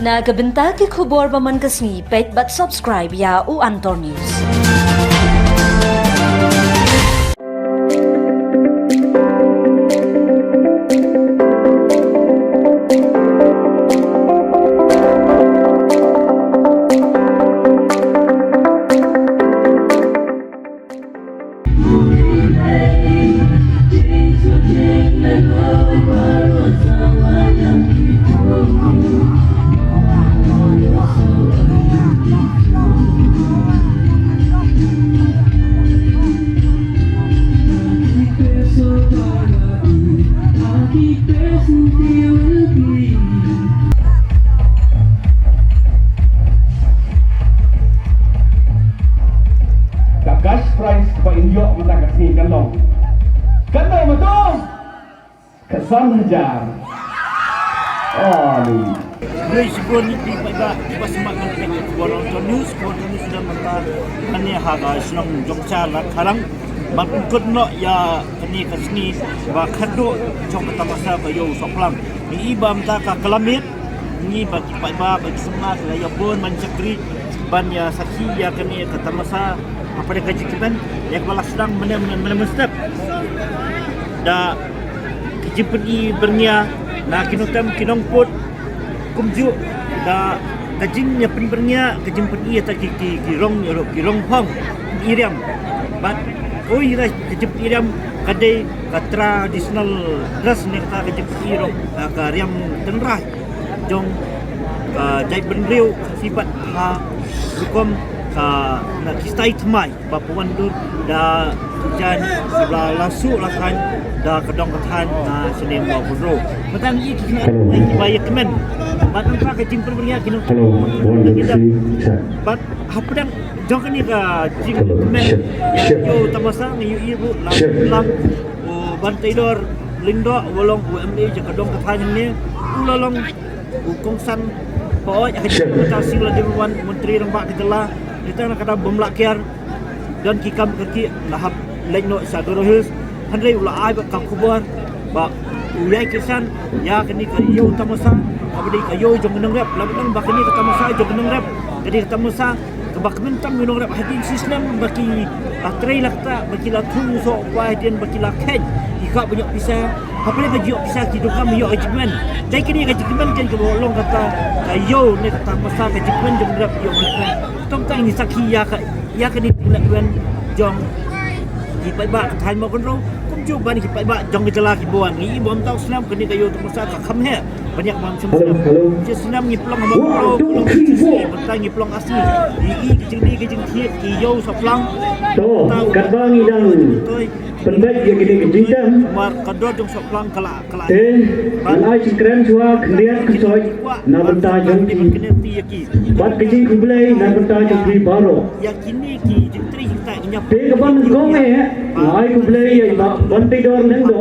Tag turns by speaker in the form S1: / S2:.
S1: Nagabenta ki khubor baman kasni pet but subscribe ya u Antor News.
S2: Cash prize pa inyo mata kasih kanong betul kesan hajar ni
S3: Dari sebuah niti iba semakan dengan Antor News sudah mentah kani haga senang jongca lah karang makut no ya kani kasni ba khadu chong tamasa ba yo soplang ni iba mta ka kelamit ni bagi iba bagi semangat ya bon mancakri ban ya saki ya kani ka tamasa apa dia kaji kiban yang kepala sedang menemestep da kejimpen i bernia na kinotam kinongput kumju da kajingnya penbernia kejimpen i ta kirong hong iriam bat oi ra kejimpen iriam kadai ka tradisional dress ni ka kejimpen irong ka riam tenrah jong jai benriu sibat ha hukum nak kistai temai bapuan dur da hujan sebelah lasu lakan da kedong ketan na senin wa budro matan i kina bayar kemen matan ka kecing perberia kino bat hapdang jong ni ka jing kemen yo tamasa ni ibu lang o bantai dor lindo wolong UMD je kedong ketan ni ulalong kongsan poi kita sila dewan menteri rembak ketelah kita nak kata bomlakiar dan kikam kaki lahap lainno sagorohus handai ulah ai bak kubar bak ulai kesan ya kini kayo tamasa abdi kayo jong nang rap labang bak ni tamasa jong nang rap jadi tamasa kebak mentang minong rap hadin sistem baki atrai lakta baki latung so wahdian baki lakhen ika banyak bisa apa ni kajiok bisa kidukam yo ajiman dai kini kajiman kan ke bolong kata kayo ni tamasa kajiman jong rap yo tentang ini sakhi ya kini lakukan jong kipai ba thai ma kon ro kum ju ban kipai ba jong gejala ki buan ni bom tau senam kini kayo tu masa ka kham he banyak bang senam je senam ni plong ma ro tentang ni plong asli i kejing thiet ki yo soplang
S4: to kadang idang penbaik yang kita kejidam
S3: mar kador jong soplang kala
S4: ai sikren chua khliat khsoi na banta jong
S3: ki
S4: bat kejing kublai na banta jong pri baro
S3: ya kini ki jentri kita nyap
S4: te kapan gome ai kublai ya bantai dor nang do